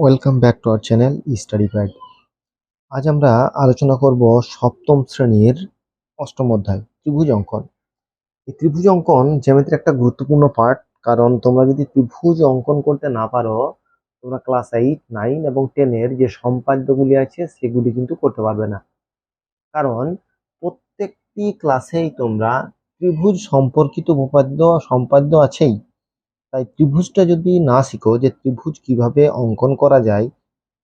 Welcome back to our channel study guide. আজ আমরা আলোচনা করব সপ্তম শ্রেণীর অষ্টম অধ্যায় ত্রিভুজ অঙ্কন। এই ত্রিভুজ অঙ্কন জ্যামিতির একটা গুরুত্বপূর্ণ পার্ট, কারণ তোমরা যদি ত্রিভুজ অঙ্কন করতে না পারো, তোমরা ক্লাস 8, 9 এবং 10-এর যে সম্পাদ্যগুলি আছে সেগুলি কিন্তু করতে পারবে না। কারণ প্রত্যেকটি ক্লাসেই তোমরা ত্রিভুজ সম্পর্কিত উপপাদ্য সম্পাদ্য আছেই। তাই ত্রিভুজটা যদি না শিখো যে ত্রিভুজ কিভাবে অঙ্কন করা যায়,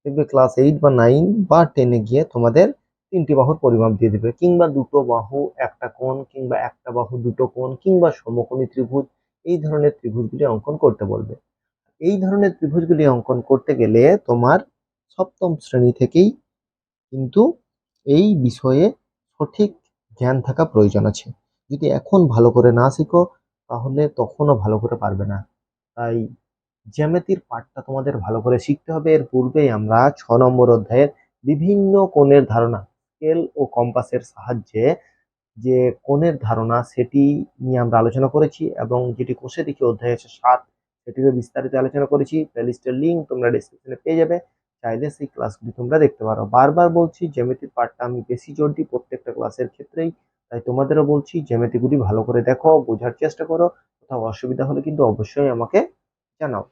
দেখবে ক্লাস 8 বা 9 বা 10-এ গিয়ে তোমাদের 3টি বাহুর পরিমাপ দিয়ে দেবে, কিংবা দুটো বাহু একটা কোণ, কিংবা একটা বাহু দুটো কোণ, কিংবা সমকোণী ত্রিভুজ। এই ধরনের ত্রিভুজগুলি অঙ্কন করতে বলবে। এই ধরনের ত্রিভুজগুলি অঙ্কন করতে গেলে তোমার সপ্তম শ্রেণী থেকেই কিন্তু এই বিষয়ে সঠিক জ্ঞান থাকা প্রয়োজন আছে। যদি এখন ভালো করে না শিখো তাহলে তখনও ভালো করে পারবে না। তাই জ্যামিতির পার্টটা তোমাদের ভালো করে শিখতে হবে। এর পূর্বেই আমরা 6 নম্বর অধ্যায়ের বিভিন্ন কোণের ধারণা, স্কেল ও কম্পাসের সাহায্যে যে কোণের ধারণা সেটি নিয়ে আমরা আলোচনা করেছি, এবং যেটি কোষে দেখি অধ্যায় আছে 7, সেটিকে বিস্তারিত আলোচনা করেছি। প্লেলিস্টের লিঙ্ক তোমরা ডেসক্রিপশনে পেয়ে যাবে, চাইলে সেই ক্লাসগুলি তোমরা দেখতে পারো। বারবার বলছি, জ্যামিতির পার্টটা আমি বেশি জোর দিই প্রত্যেকটা ক্লাসের ক্ষেত্রেই। তাই তোমাদেরও বলছি, জ্যামিতিগুলি ভালো করে দেখো, বোঝার চেষ্টা করো। কোথাও অসুবিধা হলে কিন্তু অবশ্যই আমাকে জানাও।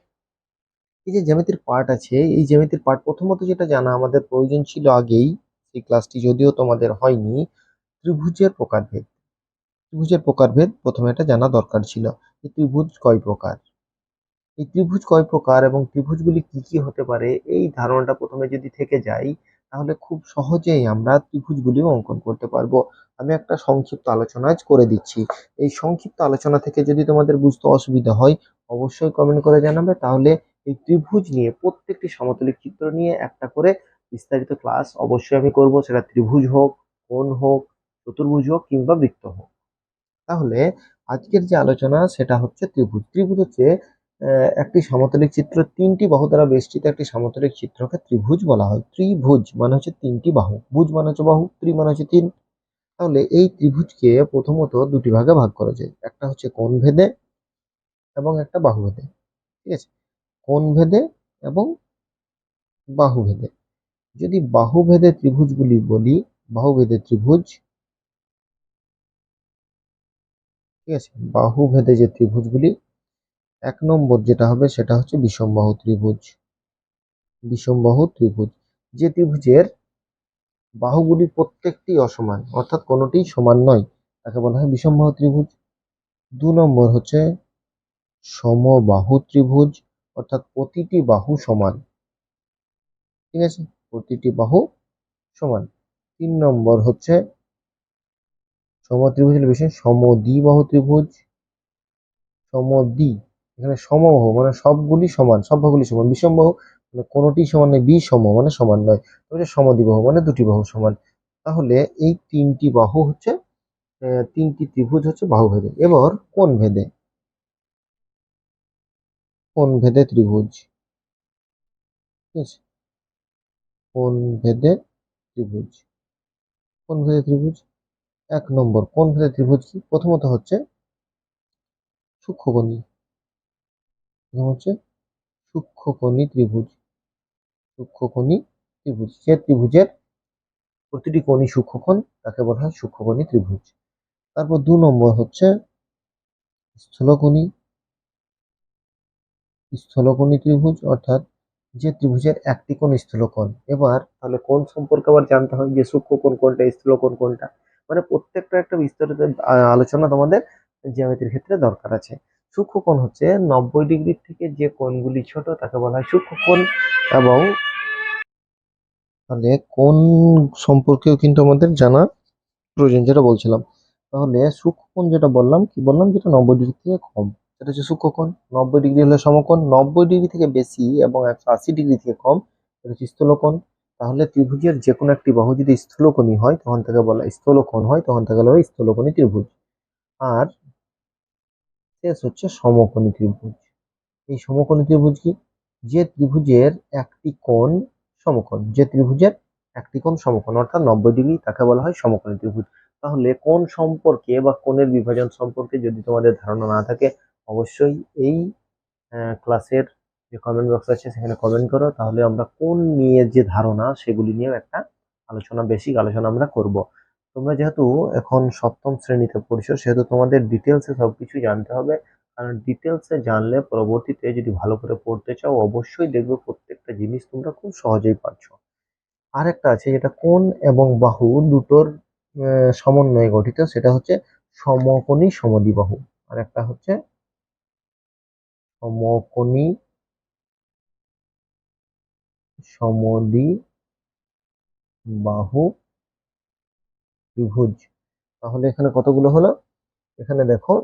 এই যে জ্যামিতির পার্ট আছে, এই জ্যামিতির পার্ট প্রথমত যেটা জানা আমাদের প্রয়োজন ছিল আগেই, সেই ক্লাসটি যদিও তোমাদের হয়নি, ত্রিভুজের প্রকারভেদ। ত্রিভুজের প্রকারভেদ প্রথমে এটা জানা দরকার ছিল। এই ত্রিভুজ কয় প্রকার, এই ত্রিভুজ কয় প্রকার এবং ত্রিভুজগুলি কি কি হতে পারে, এই ধারণাটা প্রথমে যদি থেকে যায়, তাহলে খুব সহজেই আমরা ত্রিভুজগুলিও অঙ্কন করতে পারবো। আমি একটা সংক্ষিপ্ত আলোচনা আজ করে দিচ্ছি। এই সংক্ষিপ্ত আলোচনা থেকে যদি তোমাদের বুঝতে অসুবিধা হয়, অবশ্যই কমেন্ট করে জানাবে। তাহলে এই ত্রিভুজ নিয়ে, প্রত্যেকটি সমতলিক চিত্র নিয়ে একটা করে বিস্তারিত ক্লাস অবশ্যই আমি করব, সেটা ত্রিভুজ হোক, কোণ হোক, চতুর্ভুজ হোক, কিংবা বৃত্ত হোক। তাহলে আজকের যে আলোচনা সেটা হচ্ছে ত্রিভুজ। ত্রিভুজ হচ্ছে একটি সমতলিক চিত্র, 3টি বাহু দ্বারা বেষ্টিত একটি সমতলিক চিত্রকে ত্রিভুজ বলা হয়। ত্রিভুজ মানে হচ্ছে 3টি বাহু, ভুজ মানে হচ্ছে বাহু, ত্রি মানে হচ্ছে 3। তাহলে এই ত্রিভুজকে প্রথমত দুটি ভাগে ভাগ করা যায়, একটা হচ্ছে কোণ ভেদে এবং একটা বাহু ভেদে। ঠিক আছে, কোণ ভেদে এবং বাহু ভেদে। যদি বাহু ভেদে ত্রিভুজগুলি বলি, বাহু ভেদে ত্রিভুজ, ঠিক আছে, বাহু ভেদে যে ত্রিভুজগুলি, 1 নম্বর যেটা হবে সেটা হচ্ছে বিষমবাহু ত্রিভুজ। বিষমবাহু ত্রিভুজ, যে ত্রিভুজের বাহুগুলি প্রত্যেকটি অসমান, অর্থাৎ কোনোটিই সমান নয়, তাকে বলা হয় বিষমবাহু ত্রিভুজ। 2 নম্বর হচ্ছে সমবাহু ত্রিভুজ, অর্থাৎ প্রতিটি বাহু সমান। ঠিক আছে, প্রতিটি বাহু সমান। 3 নম্বর হচ্ছে সমত্রিভুজের বিষয় সমদ্বিবাহু ত্রিভুজ। সমদ্বি, এখানে সমবাহু মানে সবগুলি সমান, সব বাহুগুলি সমান। বিষমবাহু মানে কোনোটি সমান নয়, বিষম মানে সমান নয়। তবে সমদ্বিবাহু মানে দুটি বাহু সমান। তাহলে এই 3টি বাহু হচ্ছে 3টি ত্রিভুজ হচ্ছে বাহু ভেদে। এবার কোণ ভেদে, কোণ ভেদে ত্রিভুজ। ঠিক আছে, কোণ ভেদে ত্রিভুজ, কোণ ভেদে ত্রিভুজ। 1 নম্বর কোণ ভেদে ত্রিভুজ কি? প্রথমত হচ্ছে সূক্ষ্মকোণী, প্রথম হচ্ছে সূক্ষ্মকোণী ত্রিভুজ। সূক্ষ্মকোণী ত্রিভুজ, যে ত্রিভুজের প্রতিটি কোণই সূক্ষ্মকোণ, তাকে বলা হয় সূক্ষ্মকোণী ত্রিভুজ। তারপর 2 নম্বর হচ্ছে স্থূলকোণী, স্থূলকোণী ত্রিভুজ, অর্থাৎ যে ত্রিভুজের একটি কোণ স্থূলকোণ। এবার তাহলে কোণ সম্পর্কে আবার জানতে হয় যে সূক্ষ্মকোণ কোনটা, স্থূলকোণ কোনটা, মানে প্রত্যেকটা একটা বিস্তারিত আলোচনা তোমাদের জ্যামিতির ক্ষেত্রে দরকার আছে। সূক্ষ্মকোণ হচ্ছে 90 ডিগ্রির থেকে যে কোণগুলি ছোট তাকে বলা হয় সূক্ষ্মকোণ। এবং তাহলে কোণ সম্পর্কেও কিন্তু আমাদের জানা প্রয়োজন, যেটা বলছিলাম। তাহলে সূক্ষ্মকোণ যেটা বললাম, কি বললাম, যেটা 90 ডিগ্রি থেকে কম, সেটা হচ্ছে সূক্ষ্মকোণ। 90 ডিগ্রি হলে সমকোণ, 90 ডিগ্রি থেকে বেশি এবং 180 ডিগ্রি থেকে কম সেটা হচ্ছে স্থূলকোণ। তাহলে ত্রিভুজের যে কোনো একটি বাহু যদি স্থূলকোণী হয় তখন তাকে বলা, স্থূলকোণ হয় তখন তাকে বলা হয় স্থূলকোণী ত্রিভুজ। আর শেষ হচ্ছে সমকোণী ত্রিভুজ। এই সমকোণী ত্রিভুজ কি? যে ত্রিভুজের একটি কোণ সমকোণ, যে ত্রিভুজের একটি কোণ সমকোণ অর্থাৎ 90 ডিগ্রি, তাকে বলা হয় সমকোণী ত্রিভুজ। তাহলে কোণ সম্পর্কে বা কোণের বিভাজন সম্পর্কে যদি তোমাদের ধারণা না থাকে, অবশ্যই এই ক্লাসের যে কমেন্ট বক্স আছে সেখানে কমেন্ট করো, তাহলে আমরা কোন নিয়ে যে ধারণা সেগুলি নিয়েও একটা বেসিক আলোচনা আমরা করব। তোমরা যেহেতু এখন সপ্তম শ্রেণীতে পড়ছো, সেহেতু তোমাদের ডিটেলসে সবকিছু জানতে হবে। কারণ ডিটেলসে জানলে পরবর্তীতে যদি ভালো করে পড়তে চাও, অবশ্যই দেখবে প্রত্যেকটা জিনিস তোমরা খুব সহজেই পারছো। আরেকটা আছে যেটা কোণ এবং বাহু দুটোর সমন্বয়ে গঠিত, সেটা হচ্ছে সমকোণী সমদ্বিবাহু। আর একটা হচ্ছে সমকোণী সমদ্বিবাহু ত্রিভুজ। তাহলে এখানে কতগুলো হলো? এখানে দেখো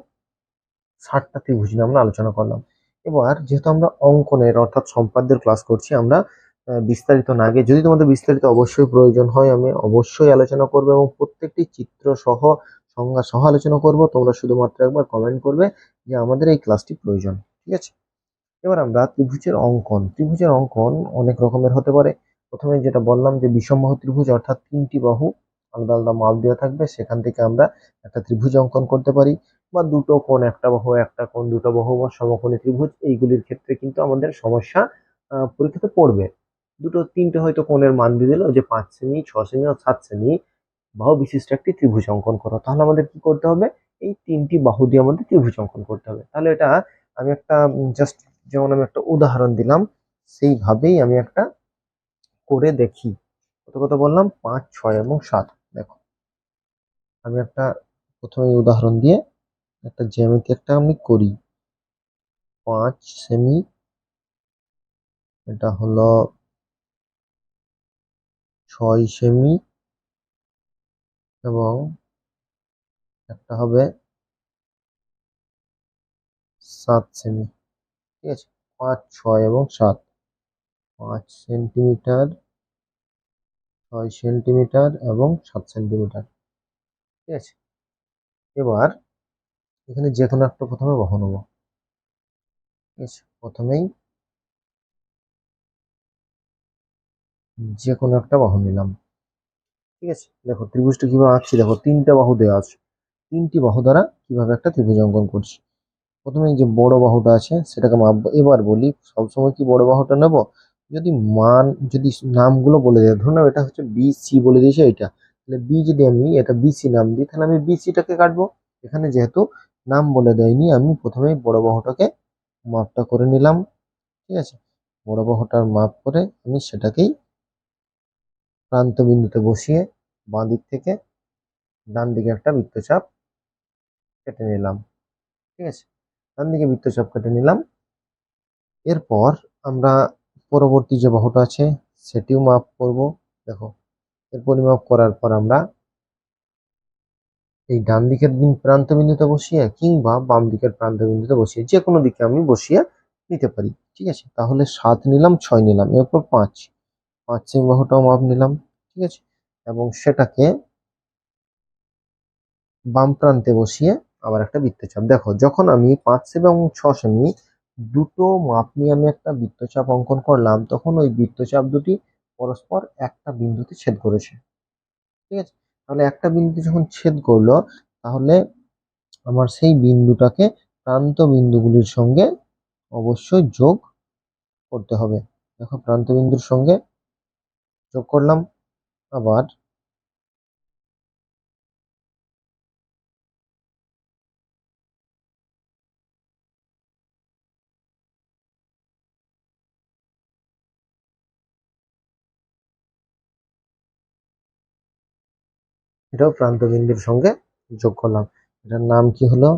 60টা ত্রিভুজ নিয়ে আমরা আলোচনা করলাম। এবার যেহেতু আমরা অঙ্কনের অর্থাৎ সম্পাদ্যের ক্লাস করছি, আমরা বিস্তারিত না গিয়ে, যদি তোমাদের বিস্তারিত অবশ্যই প্রয়োজন হয় আমি অবশ্যই আলোচনা করবো এবং প্রত্যেকটি চিত্র সহ সংজ্ঞা সহ আলোচনা করব। তোমরা শুধুমাত্র একবার কমেন্ট করবে যে আমাদের এই ক্লাসটি প্রয়োজন। ঠিক আছে? এবার আমরা ত্রিভুজের অঙ্কন অনেক রকমের হতে পারে। প্রথমে যেটা বললাম যে বিষমবাহু ত্রিভুজ, অর্থাৎ তিনটি বাহু আলাদা আলাদা মাপ দেওয়া থাকবে, সেখান থেকে আমরা একটা ত্রিভুজ অঙ্কন করতে পারি। বা দুটো কোণ, একটা বাহু একটা কোণ, দুটো বাহু বা সমকোণী ত্রিভুজ, এইগুলির ক্ষেত্রে কিন্তু আমাদের সমস্যা পরীক্ষাতে পড়বে। দুটো তিনটে হয়তো কোণের মান দিয়ে দিল যে 5 সেমি, 6 সেমি ও 7 সেমি বাহু বিশিষ্ট একটি ত্রিভুজ অঙ্কন করো। তাহলে আমাদের কি করতে হবে? এই তিনটি বাহু দিয়ে আমাদের ত্রিভুজ অঙ্কন করতে হবে। তাহলে এটা আমি একটা জাস্ট, যেমন আমি একটা উদাহরণ দিলাম, সেইভাবেই আমি একটা করে দেখি। কত কত বললাম? 5, 6 এবং 7। দেখো আমি একটা প্রথমে উদাহরণ দিয়ে একটা জ্যামিতি একটা আমি করি। 5 সেমি, এটা হলো 6 সেমি, এবং একটা হবে 7 সেমি। ঠিক আছে? 5, 6 এবং 7, 5 সেন্টিমিটার, 6 সেন্টিমিটার এবং 7 সেন্টিমিটার। ঠিক আছে? এবার এখানে যে কোনো একটা প্রথমে বাহু নেবো। ঠিক আছে? প্রথমেই যে কোনো একটা বাহু নিলাম। ঠিক আছে? দেখো ত্রিভুজটা কিভাবে আঁকছি, দেখো তিনটা বাহু দেওয়া আছে, তিনটি বাহু দ্বারা কিভাবে একটা ত্রিভুজ অঙ্কন করছি। প্রথমে যে বড় বাহুটা আছে সেটাকে মাপবো। এবার বলি, সবসময় কি বড় বাহুটা নেব? যদি মান, যদি নামগুলো বলে দেয়, ধরুন এটা হচ্ছে বি সি বলে দিয়েছে এটা, তাহলে বি যদি আমি এটা বিসি নাম দিই, তাহলে আমি বিসিটাকে কাটবো। এখানে যেহেতু নাম বলে দেয়নি, আমি প্রথমেই বড় বাহুটাকে মাপটা করে নিলাম। ঠিক আছে? বড় বাহুটার মাপ করে আমি সেটাকেই প্রান্ত বিন্দুতে বসিয়ে বাঁ দিক থেকে ডান দিকে একটা বৃত্তচাপ কেটে নিলাম। ঠিক আছে? ডান দিকে বৃত্তচাপ কেটে নিলাম। এরপর আমরা পরবর্তী যে বাহুটা আছে সেটিও মাপ করব। দেখো এর পরিমাপ করার পর আমরা এই ডান দিকের প্রান্ত বিন্দুতে বসিয়ে কিংবা বাম দিকের প্রান্ত বিন্দুতে বসিয়ে, যে কোনো দিকে আমি বসিয়ে নিতে পারি। ঠিক আছে? তাহলে 7 নিলাম, 6 নিলাম, এরপর 5 সেমি বাহুটাও মাপ নিলাম। ঠিক আছে? এবং সেটাকে বাম প্রান্তে বসিয়ে আবার একটা বৃত্তচাপ। দেখো যখন আমি 5 সেমি এবং 6 সেমি দুটো মাপ নিয়ে আমি একটা বৃত্তচাপ অঙ্কন করলাম, তখন ওই বৃত্তচাপ দুটি পরস্পর একটা বিন্দুতে ছেদ করেছে। ঠিক আছে? তাহলে একটা বিন্দু যখন ছেদ করলো, তাহলে আমার সেই বিন্দুটাকে প্রান্ত বিন্দুগুলির সঙ্গে অবশ্যই যোগ করতে হবে। দেখো প্রান্ত বিন্দুর সঙ্গে যোগ করলাম। আবার এটাও প্রান্ত বিন্দুর সঙ্গে যোগ করলাম। এটার নাম কি হলো?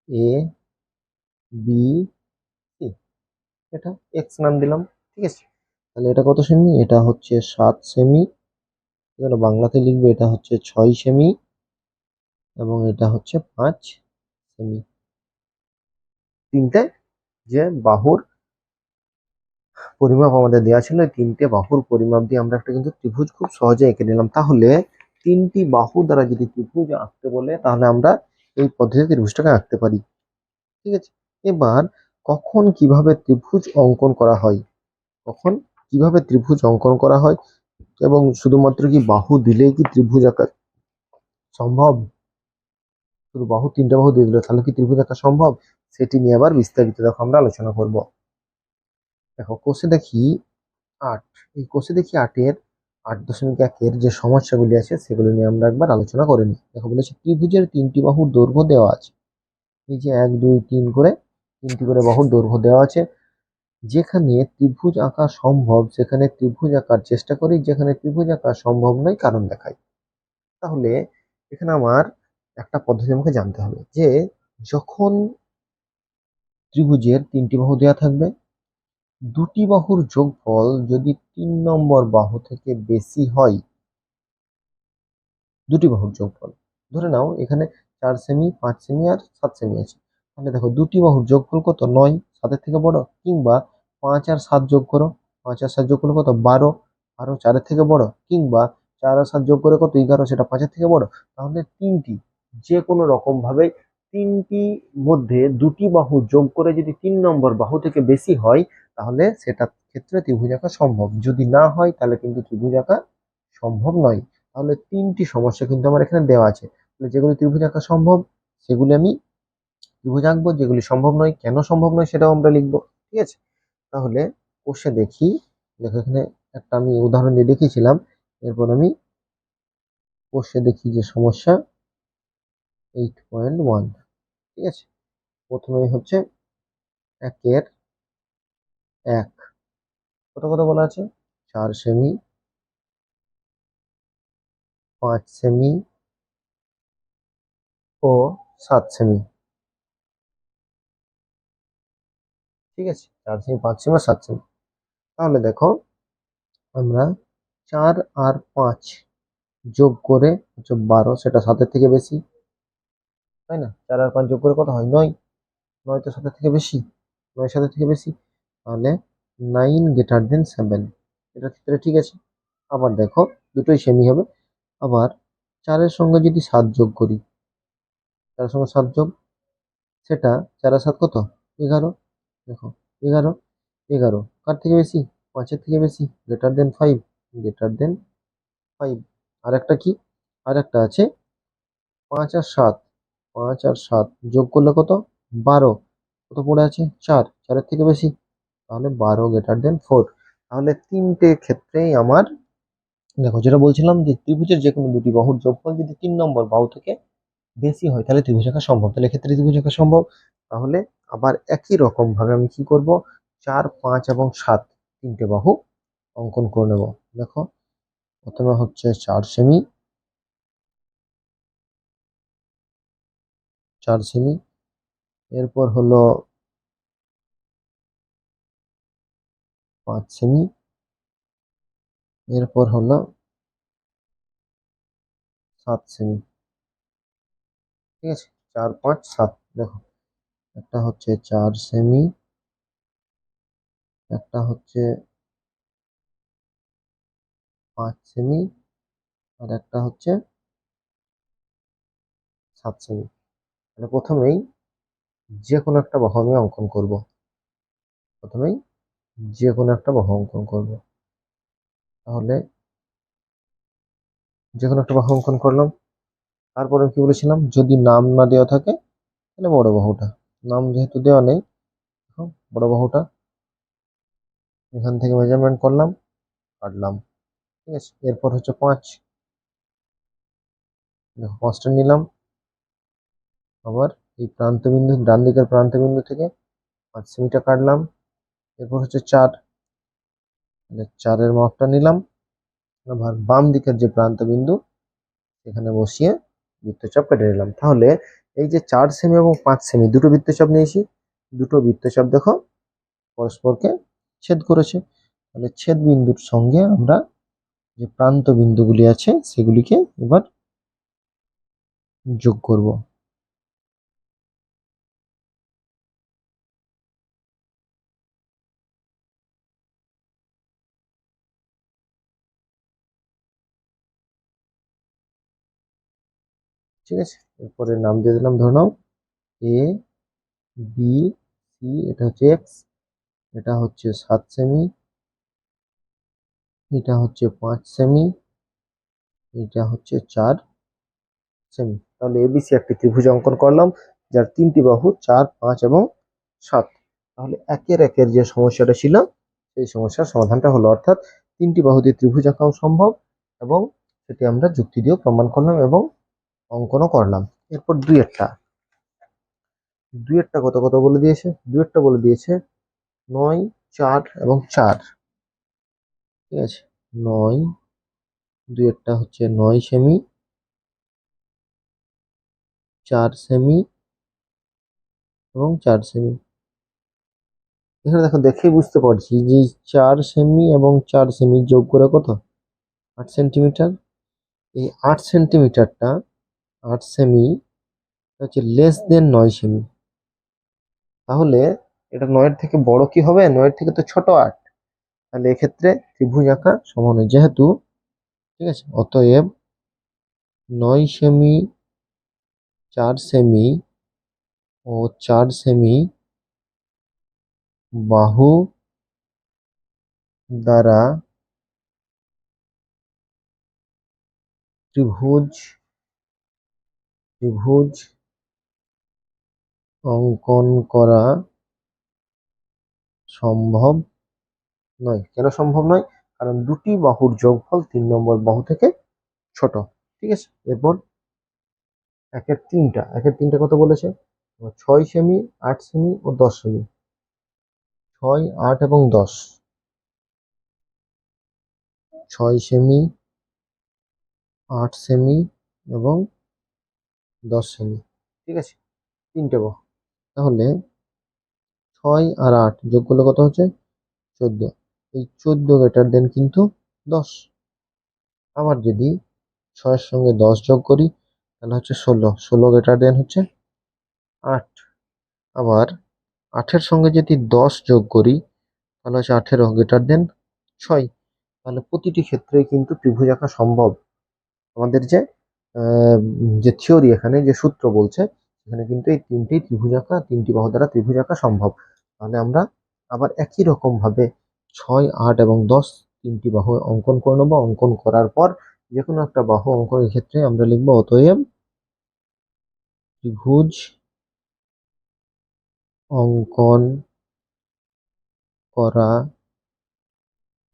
A B C. এটা এক্স নাম দিলাম। ঠিক আছে? তাহলে এটা কত সেমি? এটা হচ্ছে 7 সেমি। এবার বাংলাতে লিখবে এটা হচ্ছে 6 সেমি, এবং এটা হচ্ছে 5 সেমি। তিনটে যে বাহুর পরিমাপ আমাদের দেওয়া ছিল, এই তিনটে বাহুর পরিমাপ দিয়ে আমরা একটা কিন্তু ত্রিভুজ খুব সহজে এঁকে নিলাম। তাহলে তিনটি বাহু দ্বারা যদি ত্রিভুজ আঁকতে বলে, তাহলে আমরা এই পদ্ধতিতে ত্রিভুজটাকে আঁকতে পারি। ঠিক আছে? এবার কখন কিভাবে ত্রিভুজ অঙ্কন করা হয়, কখন কিভাবে ত্রিভুজ অঙ্কন করা হয়, এবং শুধুমাত্র কি বাহু দিলেই কি ত্রিভুজ আঁকা সম্ভব? শুধু বাহু, তিনটা বাহু দিয়ে দিলে তাহলে কি ত্রিভুজ আঁকা সম্ভব? সেটি নিয়ে আবার বিস্তারিত দেখো আমরা আলোচনা করব। দেখো কোষে দেখি 8, এই কোষে দেখি 8-এর 8.1-এর যে সমস্যাগুলি আছে সেগুলো নিয়ে আমরা একবার আলোচনা করে নিই। দেখো বলেছে ত্রিভুজের 3টি বাহুর দৈর্ঘ্য দেওয়া আছে। এই যে 1 2 3 করে 3টি করে বাহুর দৈর্ঘ্য দেওয়া আছে। যেখানে ত্রিভুজ আঁকা সম্ভব সেখানে ত্রিভুজ আঁকার চেষ্টা করি, যেখানে ত্রিভুজ আঁকা সম্ভব নয় কারণ দেখাই। তাহলে এখানে আমার একটা পদ্ধতি আমাকে জানতে হবে যে যখন ত্রিভুজের 3টি বাহু দেওয়া থাকবে, দুটি বাহুর যোগফল যদি 3 নম্বর বাহু থেকে বেশি হয়, দুটি বাহুর যোগফল ধরে নাও এখানে 4 সেমি 5 সেমি আর 7 সেমি আছে, তাহলে দেখো দুটি বাহুর যোগফল কত 9, 7-এর থেকে বড়, কিংবা 5 আর 7 যোগ করো, 5 আর 7 যোগ করলে কত 12, 12 4-এর থেকে বড়, কিংবা 4 আর 7 যোগ করে কত 11, সেটা 5-এর থেকে বড়। তাহলে তিনটি, যে কোনো রকম ভাবে তিনটি মধ্যে দুটি বাহু যোগ করে যদি 3 নম্বর বাহু থেকে বেশি হয় তাহলে সেটা ক্ষেত্রে ত্রিভুজ আঁকা সম্ভব, যদি না হয় তাহলে কিন্তু ত্রিভুজ আঁকা সম্ভব নয়। তাহলে 3টি সমস্যা কিন্তু আমার এখানে দেওয়া আছে, তাহলে যেগুলি ত্রিভুজ আঁকা সম্ভব সেগুলি আমি ত্রিভুজ আঁকবো, যেগুলি সম্ভব নয় কেন সম্ভব নয় সেটাও আমরা লিখবো। ঠিক আছে, তাহলে কোষে দেখি, দেখো এখানে একটা আমি উদাহরণ দিয়ে দেখিয়েছিলাম, এরপর আমি কোষে দেখি যে সমস্যা 8.1। ঠিক আছে, প্রথমে হচ্ছে 1-এর 1 কত কত বলা আছে 4 সেমি, 5 সেমি ও 7 সেমি। ঠিক আছে, 4 সেমি 5 সেমি 7 সেমি। তাহলে দেখো আমরা 4 আর 5 যোগ করে হচ্ছে 12, সেটা 7-এর থেকে বেশি, তাই না? 4 আর 5 যোগ করে কত হয় 9, 9 তো 7-এর থেকে বেশি, 9 7-এর থেকে বেশি, তাহলে 9 গ্রেটার দেন 7, এটার ক্ষেত্রে ঠিক আছে। আবার দেখো দুটোই সেমি হবে। আবার 4 এর সঙ্গে যদি 7 যোগ করি, 4 এর সঙ্গে 7 যোগ, সেটা 4 আর 7 কত 11, দেখো 11, 11 কার থেকে বেশি 5-এর থেকে বেশি, গ্রেটার দেন 5, গ্রেটার দেন 5। আর একটা কি, আর একটা আছে 5 আর 7, 5 আর 7 যোগ করলে কত 12, কত পড়ে আছে 4, 4-এর থেকে বেশি, তাহলে 12 গ্রেটার দেন 4। তাহলে তিনটে ক্ষেত্রেই আমার, দেখো যেটা বলছিলাম যে ত্রিভুজের যে কোনো দুটি বাহুর যোগফল যদি 3 নম্বর বাহু থেকে বেশি হয় তাহলে ত্রিভুজ আঁকা সম্ভব, তাহলে এক্ষেত্রে ত্রিভুজ আঁকা সম্ভব। তাহলে আবার একই রকম ভাবে আমি কি করব, 4 5 এবং 7 তিনটে বাহু অঙ্কন করে নেব। দেখো প্রথমে হচ্ছে 4 সেমি, 4 সেমি, এরপর হলো 5 সেমি, এরপর হলো 7 সেমি। ঠিক আছে, 4 5 7, দেখো একটা হচ্ছে 4 সেমি, একটা হচ্ছে 5 সেমি, আর একটা হচ্ছে 7 সেমি। তাহলে প্রথমেই যে কোনো একটা বাহু আমি অঙ্কন করব, প্রথমেই যে কোনো একটা বাহু অঙ্কন করব। তাহলে যে কোনো একটা বাহু অঙ্কন করলাম। তারপরে কি বলেছিলাম, যদি নাম না দেওয়া থাকে তাহলে বড় বাহুটা, নাম যেহেতু দেওয়া নেই, দেখো বড় বাহুটা এখান থেকে মেজারমেন্ট করলাম, কাটলাম। ঠিক আছে, এরপর হচ্ছে 5, দেখো 5টা নিলাম, আবার এই প্রান্তবিন্দু ডান দিকের প্রান্তবিন্দু থেকে 5 সেমিটা কাটলাম। এরপর হচ্ছে 4, 4-এর মাপটা নিলাম, আবার বাম দিকের যে প্রান্তবিন্দু এখানে বসিয়ে বৃত্তচাপ কেটে নিলাম। তাহলে এই যে 4 সেমি এবং 5 সেমি দুটো বৃত্তচাপ নিয়েছি, দুটো বৃত্তচাপ দেখো পরস্পরকে ছেদ করেছে, তাহলে ছেদ বিন্দুর সঙ্গে আমরা যে প্রান্ত বিন্দুগুলি আছে সেগুলিকে এবার যোগ করব। ঠিক আছে, এরপরে নাম দিয়ে দিলাম, ধরে নাও এ বি সি, এটা হচ্ছে এক্স, এটা হচ্ছে 7 সেমি, এটা হচ্ছে 5 সেমি, এটা হচ্ছে 4 সেমি। তাহলে এবিসি একটি ত্রিভুজ অঙ্কন করলাম যার 3টি বাহু 4 5 এবং 7। তাহলে একের যে সমস্যাটা ছিল এই সমস্যার সমাধানটা হলো, অর্থাৎ তিনটি বাহু দিয়ে ত্রিভুজ আঁকাও সম্ভব এবং সেটি আমরা যুক্তি দিয়েও প্রমাণ করলাম এবং অঙ্কনও করলাম। এরপর দুইয়েরটা কত কত বলে দিয়েছে, দুইয়েরটা বলে দিয়েছে 9, 4 এবং 4। ঠিক আছে, 9, দুইয়েরটা হচ্ছে 9 সেমি, 4 সেমি এবং 4 সেমি। এখানে দেখো, দেখেই বুঝতে পারছি যে 4 সেমি এবং 4 সেমি যোগ করে কত, 8 সেন্টিমিটার। এই 8 সেন্টিমিটারটা, 8 সেমি হচ্ছে লেস দেন 9 সেমি। তাহলে এটা 9 থেকে বড় কি হবে, 9 থেকে তো ছোট 8। তাহলে এক্ষেত্রে ত্রিভুজ আঁকা সম্ভব নয় যেহেতু। ঠিক আছে, অতএব 9 সেমি, 4 সেমি ও 4 সেমি বাহু দ্বারা ত্রিভুজ ত্রিভুজ অঙ্কন করা সম্ভব নয়। কেন সম্ভব নয়? কারণ দুটি বাহুর যোগফল 3 নম্বর বাহু থেকে ছোট। ঠিক আছে, এরপর একের তিনটা কত বলেছে, 6 সেমি, 8 সেমি ও 10 সেমি। 6, 8 এবং 10। 6 সেমি, 8 সেমি এবং 10 সেমি। ঠিক আছে, তিনটে বাহু। তাহলে 6 আর 8 যোগ করলে কত হচ্ছে, 14। এই 14 গ্রেটার দেন কিন্তু 10। আবার যদি 6 এর সঙ্গে 10 যোগ করি তাহলে হচ্ছে 16। 16 গ্রেটার দেন হচ্ছে 8। আবার 8 এর সঙ্গে যদি 10 যোগ করি তাহলে হচ্ছে 18 গ্রেটার দেন 6। তাহলে প্রতিটি ক্ষেত্রেই কিন্তু ত্রিভুজ আঁকা সম্ভব। আমাদের যে থিওরি, এখানে যে সূত্র বলছে, এখানে কিন্তু এই তিনটি বাহু দ্বারা ত্রিভুজ আঁকা সম্ভব। তাহলে আমরা আবার একই রকম ভাবে 6, 8 এবং 10 তিনটি বাহু অঙ্কন করে নেবো। অঙ্কন করার পর যে কোনো একটা বাহু অঙ্কনের ক্ষেত্রে আমরা লিখবো অতএব ত্রিভুজ অঙ্কন করা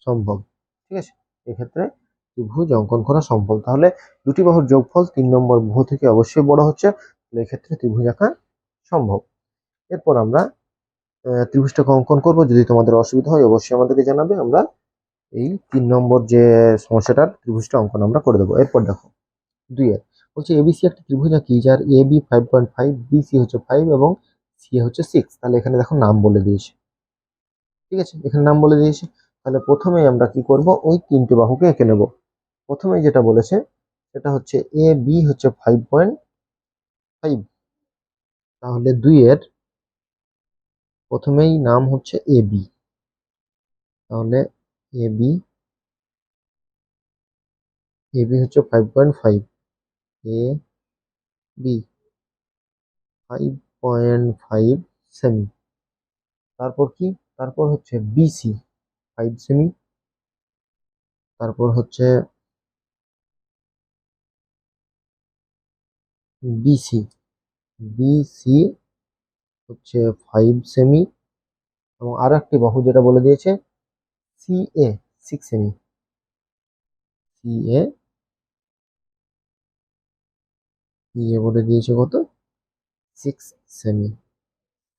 সম্ভব। ঠিক আছে, এক্ষেত্রে ত্রিভুজ অঙ্কন করা সম্ভব। তাহলে দুটি বাহুর যোগফল 3 নম্বর বাহু থেকে অবশ্যই বড় হচ্ছে, তাহলে এক্ষেত্রে ত্রিভুজ আঁকা সম্ভব। এরপর আমরা ত্রিভুজটাকে অঙ্কন করব। যদি তোমাদের অসুবিধা হয় অবশ্যই আমাদেরকে জানাবে, আমরা এই 3 নম্বর যে সমস্যাটার ত্রিভুজটা অঙ্কন আমরা করে দেবো। এরপর দেখো 2 এর বলছে এবিসি একটা ত্রিভুজ আঁকি যার এ বি 5.5, বিসি হচ্ছে 5 এবং সি হচ্ছে 6। তাহলে এখানে দেখো নাম বলে দিয়েছে। ঠিক আছে, এখানে নাম বলে দিয়েছে। তাহলে প্রথমেই আমরা কি করব, ওই তিনটে বাহুকে এঁকে নেব। প্রথমেই যেটা বলেছে সেটা হচ্ছে এ বি হচ্ছে 5.5। তাহলে 2 এর প্রথমেই নাম হচ্ছে এ বি। তাহলে এ বি হচ্ছে 5.5, এ বি 5.5 সেমি। তারপর কি, তারপর হচ্ছে বিসি 5 সেমি। তারপর হচ্ছে বিসি বিসি হচ্ছে 5 সেমি এবং আরো একটি বাহু যেটা বলে দিয়েছে সি এ 6 সেমি। সি এ বলে দিয়েছে কত, 6 সেমি।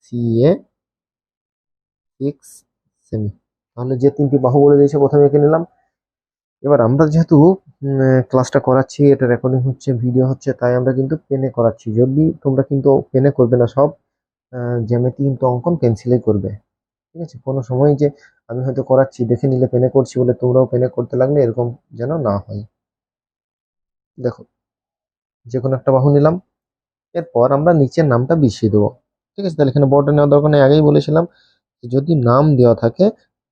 সি এ 6 সেমি। তাহলে যে তিনটি বাহু বলে দিয়েছে প্রথমে এঁকে নিলাম। এবার আমরা যেহেতু ক্লাসটা করাচ্ছি, এটা রেকর্ডিং হচ্ছে, ভিডিও হচ্ছে, তাই আমরা কিন্তু পেনে করাচ্ছি। যদি তোমরা কিন্তু পেনে করবে না, সব জ্যামিতি কিন্তু অঙ্কন পেন্সিলেই করবে। ঠিক আছে, কোনো সময় যে আমি হয়তো করাচ্ছি দেখে নিলে পেনে করছি বলে তোমরাও পেনে করতে লাগলে, এরকম যেন না হয়। দেখো, যে কোনো একটা বাহু নিলাম, এরপর আমরা নিচের নামটা বিছিয়ে দেবো। ঠিক আছে, তাহলে এখানে বড়টা নেওয়ার দরকার নেই, আগেই বলেছিলাম যদি নাম দেওয়া থাকে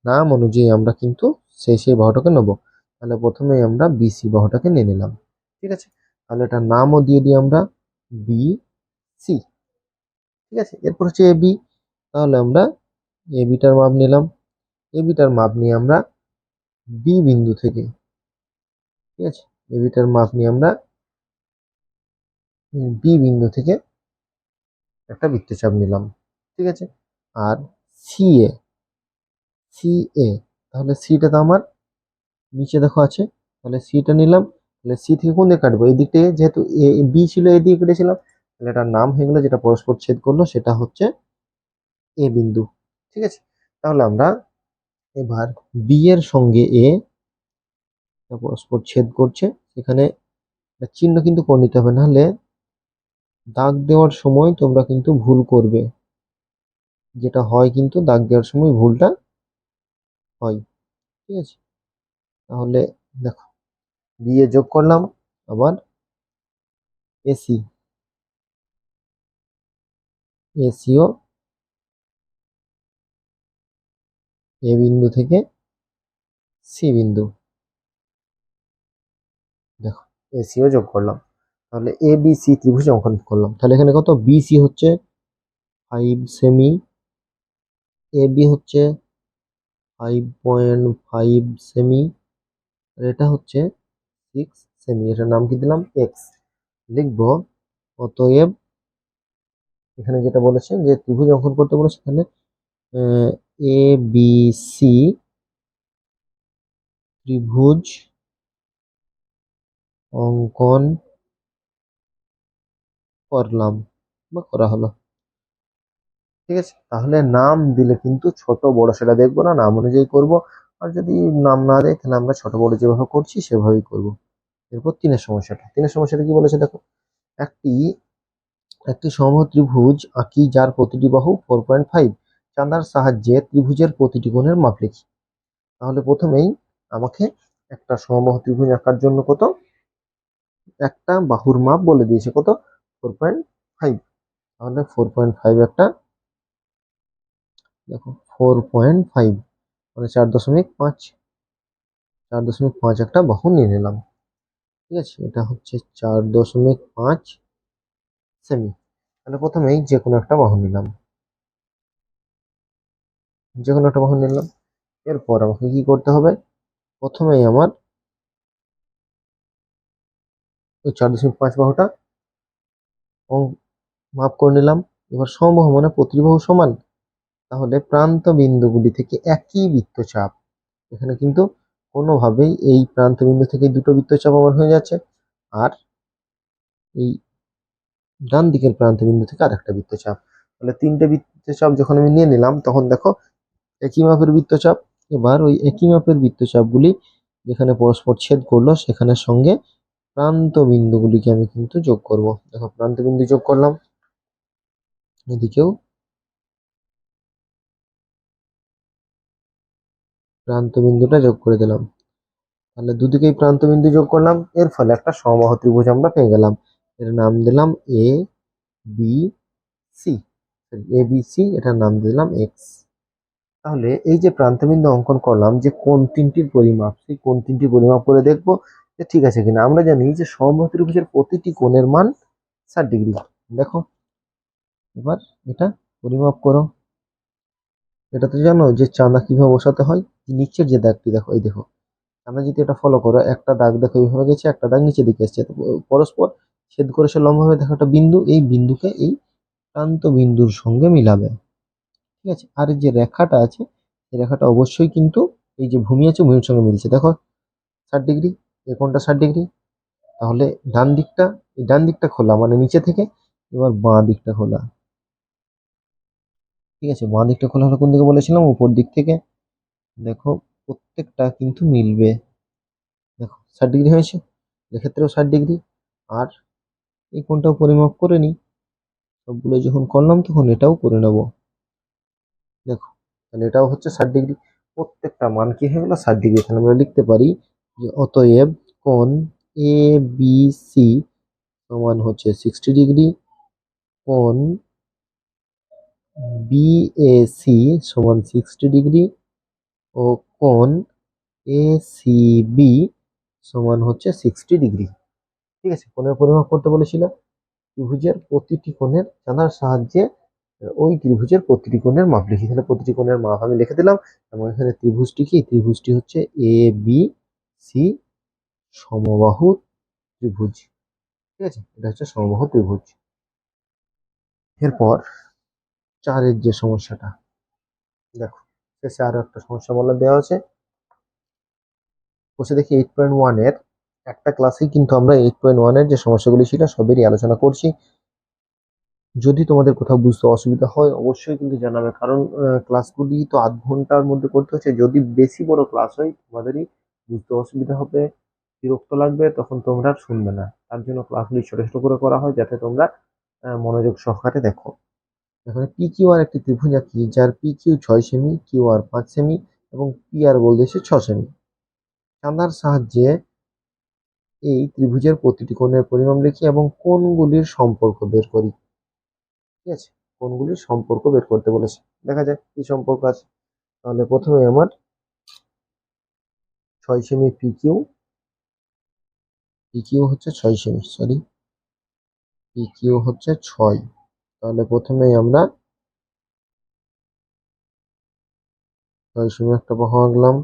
নাম অনুযায়ী আমরা কিন্তু সেই বাহুটাকে নেবো। তাহলে প্রথমেই আমরা বিসি বাহুটাকে নিয়ে নিলাম। ঠিক আছে, তাহলে এটার নামও দিয়ে দিই আমরা বি সি। ঠিক আছে, এরপর হচ্ছে এ বি। তাহলে আমরা এ বিটার মাপ নিলাম। এ বিটার মাপ নিয়ে আমরা বি বিন্দু থেকে, ঠিক আছে, এ বিটার মাপ নিয়ে আমরা বি বিন্দু থেকে একটা বৃত্তচাপ নিলাম। ঠিক আছে, আর সি এ তাহলে সিটা তো আমার নিচে দেখো আছে, তাহলে সিটা নিলাম। তাহলে সি থেকে কোন দিকে কাটবো, এই দিকটা যেহেতু এ বি ছিল এই দিকে কেটেছিলাম, তাহলে এটার নাম হয়ে গেলো, যেটা পরস্পর ছেদ করলো সেটা হচ্ছে এ বিন্দু। ঠিক আছে, তাহলে আমরা এবার বি এর সঙ্গে এ পরস্পর ছেদ করছে, সেখানে একটা চিহ্ন কিন্তু করে নিতে হবে, নাহলে দাগ দেওয়ার সময় তোমরা কিন্তু ভুল করবে, যেটা হয় কিন্তু দাগ দেওয়ার সময় ভুলটা হয়। ঠিক আছে, তাহলে দেখো বি এ যোগ করলাম, আবার এসি, এসিও এ বিন্দু থেকে সি বিন্দু, দেখো এসিও যোগ করলাম। তাহলে এ বি সি ত্রিভুজ অঙ্কন করলাম। তাহলে এখানে কত, বি সি হচ্ছে 5 সেমি, এ বি হচ্ছে 5.5 সেমি, আর এটা হচ্ছে 6 সেমি। এটার নাম কি দিলাম, এক্স। লিখবো অতএব, এখানে যেটা বলেছে যে ত্রিভুজ অঙ্কন করতে বলেছে, তাহলে এ বি সি ত্রিভুজ অঙ্কন করলাম বা করা হলো। ঠিক আছে, তাহলে নাম দিলে কিন্তু ছোট বড় সেটা দেখবো না, নাম অনুযায়ী করব। আর যদি নাম না দেয় তাহলে আমরা ছোট বড় যেভাবে করছি সেভাবেই করব। এরপর তিনের সমস্যাটা কি বলেছে দেখো, একটি একটি সমবাহু ত্রিভুজ আঁকি যার প্রতিটি বাহু 4.5, চাঁদার সাহায্যে ত্রিভুজের প্রতিটি কোণের মাপ লিখি। তাহলে প্রথমেই আমাকে একটা সমবাহু ত্রিভুজ আঁকার জন্য কত, একটা বাহুর মাপ বলে দিয়েছে কত, 4.5। তাহলে 4.5 একটা, দেখো 4.5 মানে 4.5, 4.5 একটা বাহু নিয়ে নিলাম। ঠিক আছে, এটা হচ্ছে 4.5 সেমি। তাহলে প্রথমেই যে কোনো একটা বাহু নিলাম, যে কোনো একটা বাহু নিলাম। এরপর আমাকে কি করতে হবে, প্রথমেই আমার ওই 4.5 বাহুটা মাপ করে নিলাম। এবার সমবাহু মানে প্রতিটি বাহু সমান, তাহলে প্রান্ত বিন্দুগুলি থেকে একই বৃত্তচাপ, এখানে কিন্তু কোনোভাবেই এই প্রান্ত বিন্দু থেকে দুটো বৃত্তচাপ আমার হয়ে যাচ্ছে, আর এই ডান দিকের প্রান্ত বিন্দু থেকে আরেকটা বৃত্তচাপ। তাহলে তিনটে বৃত্তচাপ যখন আমি নিয়ে নিলাম, তখন দেখো একই মাপের বৃত্তচাপ। এবার ওই একই মাপের বৃত্তচাপগুলি যেখানে পরস্পর ছেদ করলো সেখানের সঙ্গে প্রান্ত বিন্দুগুলিকে আমি কিন্তু যোগ করব। দেখো প্রান্ত বিন্দু যোগ করলাম, এদিকেও প্রান্ত বিন্দুটা যোগ করে দিলাম। তাহলে দুদিকেই প্রান্ত বিন্দু যোগ করলাম, এর ফলে একটা সমবাহু ত্রিভুজ আমরা পেয়ে গেলাম। এর নাম দিলাম A B C, A B C, এটার নাম দিলাম এক্স। তাহলে এই যে প্রান্তবিন্দু অঙ্কন করলাম, যে কোণ তিনটির পরিমাপ, সেই কোণ তিনটির পরিমাপ করে দেখবো যে ঠিক আছে কিনা। আমরা জানি যে সমবাহু ত্রিভুজের প্রতিটি কোণের মান 60 ডিগ্রি। দেখো এবার এটা পরিমাপ করো। এটা তো জানো যে চাঁদা কিভাবে বসাতে হয়, নিচের যে দাগটি দেখো, এই দেখো আমরা যদি এটা ফলো করো, একটা দাগ দেখো এইভাবে গেছে, একটা দাগ নিচে দিকে এসছে, তো পরস্পর ছেদ করেছে লম্বভাবে, দেখো একটা বিন্দু, এই বিন্দুকে এই প্রান্ত বিন্দুর সঙ্গে মিলাবে। ঠিক আছে, আর এই যে রেখাটা আছে, এই রেখাটা অবশ্যই কিন্তু এই যে ভূমি আছে ভূমির সঙ্গে মিলছে। দেখো 60 ডিগ্রি, এই কোণটা 60 ডিগ্রি। তাহলে ডান দিকটা, এই ডান দিকটা খোলা মানে নিচে থেকে, এবার বাঁ দিকটা খোলা। ঠিক আছে, বাঁ দিকটা খোলা হলো কোন দিকে বলেছিলাম, উপর দিক থেকে। দেখো প্রত্যেকটা কিন্তু মিলবে, দেখো 60 ডিগ্রি হয়েছে, এক্ষেত্রেও 60 ডিগ্রি। আর এই কোণটাও পরিমাপ করে নিই, সবগুলো যখন করলাম তখন এটাও করে নেব। দেখো তাহলে এটাও হচ্ছে 60 ডিগ্রি, প্রত্যেকটা মান কি হয়ে গেল 60 ডিগ্রি। তাহলে আমরা লিখতে পারি যে অতএব কোণ এ বি সি সমান হচ্ছে 60 ডিগ্রি, কোণ বি এ সি সমান 60 ডিগ্রি, ও কোণ এ সি বি সমান হচ্ছে 60 ডিগ্রি। ঠিক আছে, কোণের পরিমাপ করতে বলেছিল, ত্রিভুজের প্রতিটি কোণের জানার সাহায্যে ওই ত্রিভুজের প্রতিটি কোণের মাপ লিখি। তাহলে প্রতিটি কোণের মাপ আমি লিখে দিলাম, এবং এখানে ত্রিভুজটি কি, ত্রিভুজটি হচ্ছে এ বি সি সমবাহু ত্রিভুজ। ঠিক আছে, এটা হচ্ছে সমবাহু ত্রিভুজ। এরপর চারের যে সমস্যাটা, দেখো শেষে আরো একটা সমস্যা বলা দেওয়া আছে, বসে দেখি 8.1 এর একটা ক্লাসেই কিন্তু আমরা 8.1 এর যে সমস্যাগুলি ছিল সবেরই আলোচনা করছি। যদি তোমাদের কোথাও বুঝতে অসুবিধা হয় অবশ্যই কিন্তু জানাবে, কারণ ক্লাসগুলি তো আধ ঘন্টার মধ্যে করতে হচ্ছে। যদি বেশি বড় ক্লাস হয় তোমাদেরই বুঝতে অসুবিধা হবে, বিরক্ত লাগবে, তখন তোমরা আর শুনবে না। তার জন্য ক্লাসগুলি ছোট ছোট করে করা হয় যাতে তোমরা মনোযোগ সহকারে দেখো। এখানে পি কিউ আর একটি ত্রিভুজ আঁকি যার P Q 6 semi, Q R 5 semi এবং পি আর বল দিয়েছে 6 সেমি। চাঁদার সাহায্যে এই ত্রিভুজের প্রতিটি কোণের পরিমাপ লিখি এবং কোণগুলির সম্পর্ক বের করি। ঠিক আছে, কোণগুলির সম্পর্ক বের করতে বলেছে। দেখা যাক কি সম্পর্ক আছে। তাহলে প্রথমে আমার 6 সেমি পি কিউ হচ্ছে 6 সেমি, সরি, পি কিউ হচ্ছে 6। তাহলে প্রথমেই আমরা 6 সেমি একটা বাহু আঁকলাম।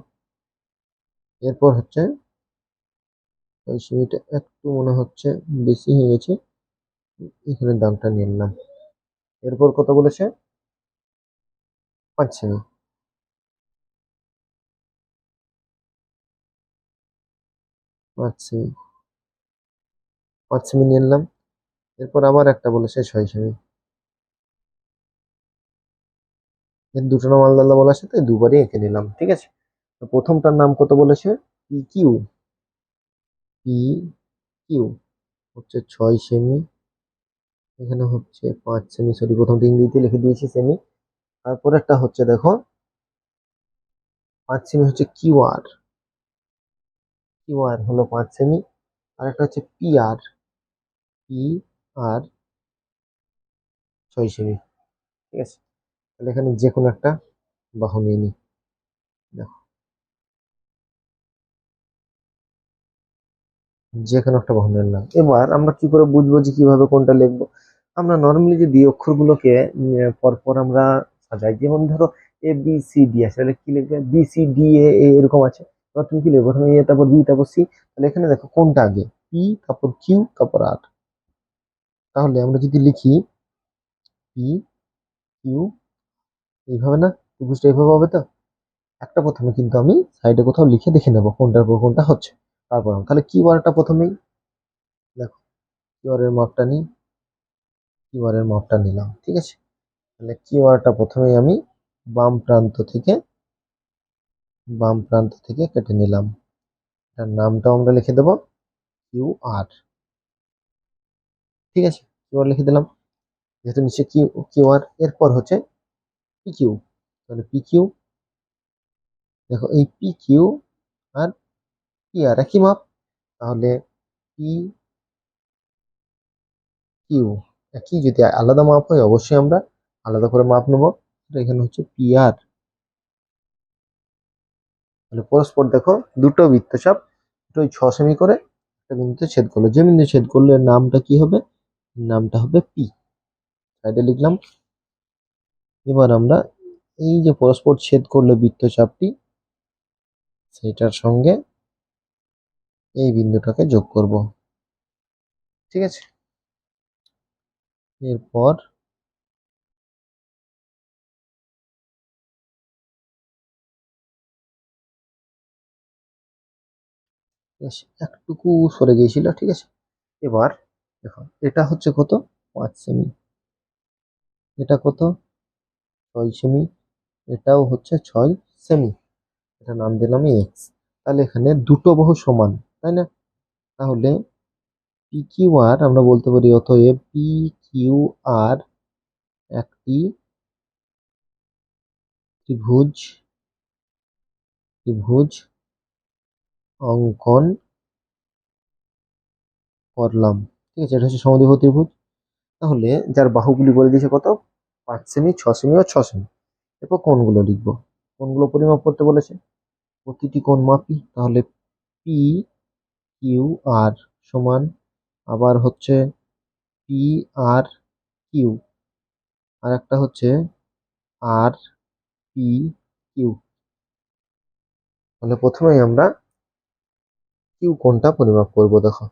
এরপর হচ্ছে 6 সেমিটা একটু মনে হচ্ছে বেশি হয়ে গেছে, এখানে দাগটা নিয়ে নিলাম। এরপর কত বলেছে? 5 সেমি। 5 সেমি, 5 সেমি নিয়ে নিলাম। এরপর আবার একটা বলেছে 6 সেমি। এর দুটো নাম আলাদা আলাদা বলার সাথে দুবারই এঁকে নিলাম। ঠিক আছে, তো প্রথমটার নাম কত বলেছে? P Q. পি কিউ হচ্ছে 6 সেমি, এখানে হচ্ছে 5 সেমি, সরি প্রথমটা ইংরেজিতে লিখে দিয়েছি সেমি। তারপর একটা হচ্ছে দেখো 5 সেমি হচ্ছে কিউ আর। কিউ আর হলো 5 সেমি। আর একটা হচ্ছে পি আর 6 সেমি। ঠিক আছে, তাহলে এখানে যে কোনো একটা বাহু নিয়ে নিই। দেখো, যে কোনো একটা বাহু নিয়ে নিলাম। এবার আমরা কি করে বুঝবো যে কিভাবে কোনটা লিখবো? আমরা নর্মালি যদি অক্ষরগুলোকে পরপর আমরা সাজাই, যেমন ধরো এ বি সি ডি আছে, তাহলে কি লিখবে? বি সি ডি এ এরকম আছে। এবার তুমি কি লিখবে? প্রথমে এ, তারপর বি, তারপর সি। তাহলে এখানে দেখো কোনটা আগে, পি তারপর কিউ তারপর আর। তাহলে আমরা যদি লিখি পি কিউ, এইভাবে না, ত্রিভুজটা এইভাবে হবে তো। একটা প্রথমে কিন্তু আমি সাইডে কোথাও লিখে দেখে নেবো কোনটার পর কোনটা হচ্ছে। তারপর তাহলে কিউ আরটা প্রথমেই দেখো, কিউ আর এর মাপটা নিই, কিউ আর এর মাপটা নিলাম। ঠিক আছে, তাহলে কিউ আরটা প্রথমেই আমি বাম প্রান্ত থেকে বাম প্রান্ত থেকে কেটে নিলাম। এটার নামটাও আমরা লিখে দেবো কিউ আর। ঠিক আছে, কিউ আর লিখে দিলাম, যেহেতু নিচে কিউ কিউ আর। এরপর হচ্ছে পি কিউ। তাহলে পি কিউ, দেখো এই P Q R P R একই মাপ। তাহলে পি কিউ একই, যদি আলাদা মাপ হয় অবশ্যই আমরা আলাদা করে মাপ নেবো। তো এখানে হচ্ছে পি আর। তাহলে পরস্পর দেখো দুটো বৃত্তচাপ, দুটোই 6 সেমি করে একটা বিন্দুতে ছেদ করলো। যে বিন্দু ছেদ করলো এর নামটা কি হবে? নামটা হবে পি। সাইডে লিখলাম। এবার আমরা এই যে পরস্পর ছেদ করলো বৃত্তচাপটি, সেটার সঙ্গে এই বিন্দুটাকে যোগ করব। ঠিক আছে, এরপর বেশ একটুকু সরে গিয়েছিল। ঠিক আছে, এবার দেখো এটা হচ্ছে কত? 5 সেমি। এটা কত? 6 সেমি। এটাও হচ্ছে 6 সেমি। এটা নাম দিলাম এক্স। তাহলে এখানে দুটো বাহু সমান, তাই না? তাহলে পি কিউ আর আমরা বলতে পারি অতএব পি কিউ আর একটি ত্রিভুজ ত্রিভুজ অঙ্কন করলাম। ঠিক আছে, এটা হচ্ছে সমদ্বিবাহু ত্রিভুজ। তাহলে যার বাহুগুলি বলে দিয়েছে কত? 5 সেমি, 6 সেমি ও 6 সেমি। এরপর কোণগুলো লিখবো। কোণগুলো পরিমাপ করতে বলেছে, প্রতিটি কোণ মাপি। তাহলে পি কিউ আর সমান, আবার হচ্ছে পি আর কিউ, আর একটা হচ্ছে আর পি কিউ। তাহলে প্রথমেই আমরা কিউ কোণটা পরিমাপ করব। দেখো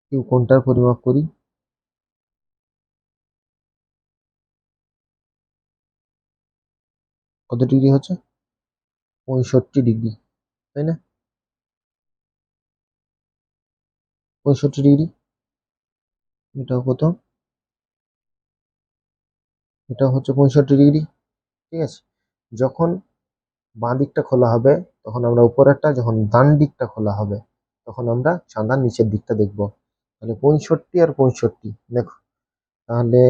কিউ কোণটার পরিমাপ করি। কত ডিগ্রি হচ্ছে? 65 ডিগ্রি। তাই না? 65°। এটাও কত? এটা হচ্ছে 65°। ঠিক আছে। যখন বাঁ দিকটা খোলা হবে তখন আমরা উপরেরটা, যখন ডান দিকটা খোলা হবে তখন আমরা চাঁদার নিচের দিকটা দেখব। তাহলে 65 আর 65 দেখো, তাহলে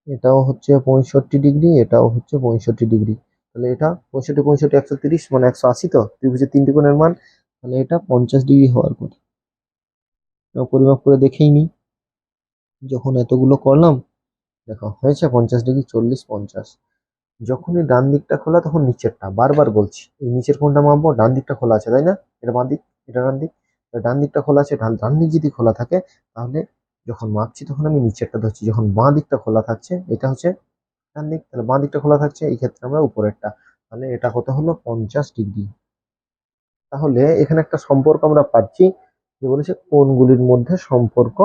এটাও হচ্ছে 65°, এটাও হচ্ছে 65°। তাহলে এটা 65 65 130 মানে 180, তো ত্রিভুজের তিনটি কোণের মান। তাহলে এটা 50° হওয়ার কথা। পরিমাপ করে দেখেই নি, যখন এতগুলো করলাম দেখো হয়েছে 50°, 40, 50। যখনই ডান দিকটা খোলা তখন নিচেরটা, বারবার বলছি এই নিচের কোণটা মাপবো, ডান দিকটা খোলা আছে তাই না, এটা বাঁ দিক, এটা ডান দিক। ডান দিকটা খোলা আছে, ডান দিক যদি খোলা থাকে তাহলে যখন মাপছি তখন আমি নিচেরটা ধরছি, যখন বাঁ দিকটা খোলা থাকছে এটা হচ্ছে ডান দিক, তাহলে বাঁ দিকটা খোলা থাকছে, এই ক্ষেত্রে আমরা উপরেরটা। তাহলে এটা কত হলো? 50°। তাহলে এখানে একটা সম্পর্ক আমরা পাচ্ছি, যে বলেছে কোণগুলির মধ্যে সম্পর্ক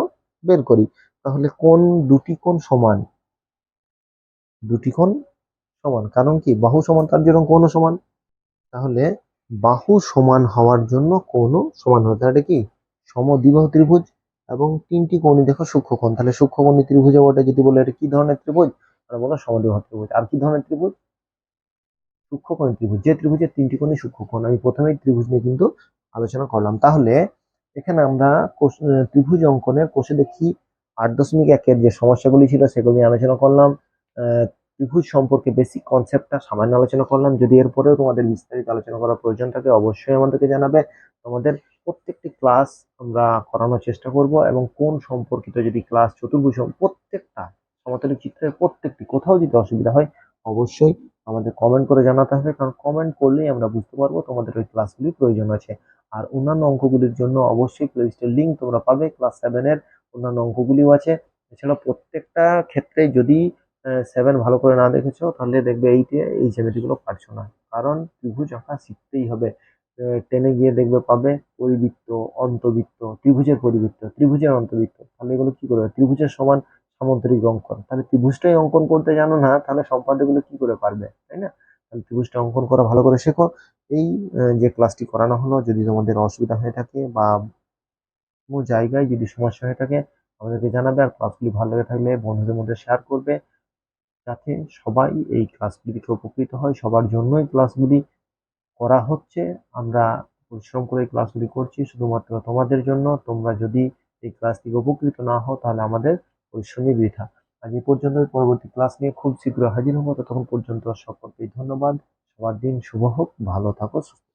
বের করি। তাহলে কোণ, দুটি কোণ সমান, দুটি কোণ সমান, কারণ কি বাহু সমান তার জন্য কোণও সমান। তাহলে বাহু সমান হওয়ার জন্য কোণও সমান হতে হবে। এটা কি সমদ্বিবাহু ত্রিভুজ, এবং তিনটি কোণই দেখো সূক্ষ্মকোণ। তাহলে সূক্ষ্মকোণী ত্রিভুজ ওটা যদি বলে এটা কি ধরনের ত্রিভুজ, আমরা বলো সমদ্বিবাহু ত্রিভুজ। আর কি ধরনের ত্রিভুজ? সূক্ষ্মকোণী ত্রিভুজ, যে ত্রিভুজের তিনটি কোণই সূক্ষ্মকোণ। আমি প্রথমেই ত্রিভুজ নিয়ে কিন্তু আলোচনা করলাম। তাহলে এখানে আমরা ত্রিভুজ অঙ্কনের কোষে দেখি 8.1-এর যে সমস্যাগুলি ছিল সেগুলো নিয়ে আলোচনা করলাম। ত্রিভুজ সম্পর্কে বেসিক কনসেপ্টটা সামান্য আলোচনা করলাম। যদি এরপরেও তোমাদের বিস্তারিত আলোচনা করার প্রয়োজন থাকে অবশ্যই আমাদেরকে জানাবে। তোমাদের প্রত্যেকটি ক্লাস আমরা করানোর চেষ্টা করব, এবং কোন সম্পর্কিত যদি ক্লাস, চতুর্ভুজ প্রত্যেকটা সমতলের চিত্রের প্রত্যেকটি, কোথাও যদি অসুবিধা হয় অবশ্যই আমাদের কমেন্ট করে জানাতে হবে, কারণ কমেন্ট করলেই আমরা বুঝতে পারবো তোমাদের ওই ক্লাসগুলির প্রয়োজন আছে। আর অন্যান্য অঙ্কগুলির জন্য অবশ্যই প্লেলিস্টের লিঙ্ক তোমরা পাবে, ক্লাস 7-এর অন্যান্য অঙ্কগুলিও আছে। এছাড়া প্রত্যেকটা ক্ষেত্রে যদি 7 ভালো করে না দেখেছো তাহলে দেখবে 8-এ এই জ্যামিতিগুলো পারছো না, কারণ ত্রিভুজ আঁকা শিখতেই হবে। 10-এ গিয়ে দেখবে পাবে পরিবৃত্ত, অন্তবৃত্ত, ত্রিভুজের পরিবৃত্ত, ত্রিভুজের অন্তবৃত্ত। তাহলে এগুলো কি করবে? ত্রিভুজের সমান সামুদ্রিক অঙ্কন। তাহলে ত্রিভুজটাই অঙ্কন করতে জানো না তাহলে সম্পাদ্যগুলো কি করে পারবে, তাই না? তাহলে ত্রিভুজটা অঙ্কন করা ভালো করে শেখো। এই যে ক্লাসটি করানো হলো, যদি তোমাদের অসুবিধা হয়ে থাকে বা কোনো জায়গায় যদি সমস্যা হয়ে থাকে আমাদেরকে জানাবে। আর ক্লাসগুলি ভালো লেগে থাকলে বন্ধুদের মধ্যে শেয়ার করবে, যাতে সবাই এই ক্লাসগুলি থেকে উপকৃত হয়। সবার জন্যই ক্লাসগুলি করা হচ্ছে। আমরা পরিশ্রম করে এই ক্লাসগুলি করছি শুধুমাত্র তোমাদের জন্য। তোমরা যদি এই ক্লাস থেকে উপকৃত না হও তাহলে আমাদের পরিশ্রমই বৃথা। আজ এই পর্যন্ত, পরবর্তী ক্লাস নিয়ে খুব শীঘ্র হাজির হবো। ততক্ষণ পর্যন্ত সকলকে ধন্যবাদ। সবার দিন শুভ হোক, ভালো থাকো, সুস্থ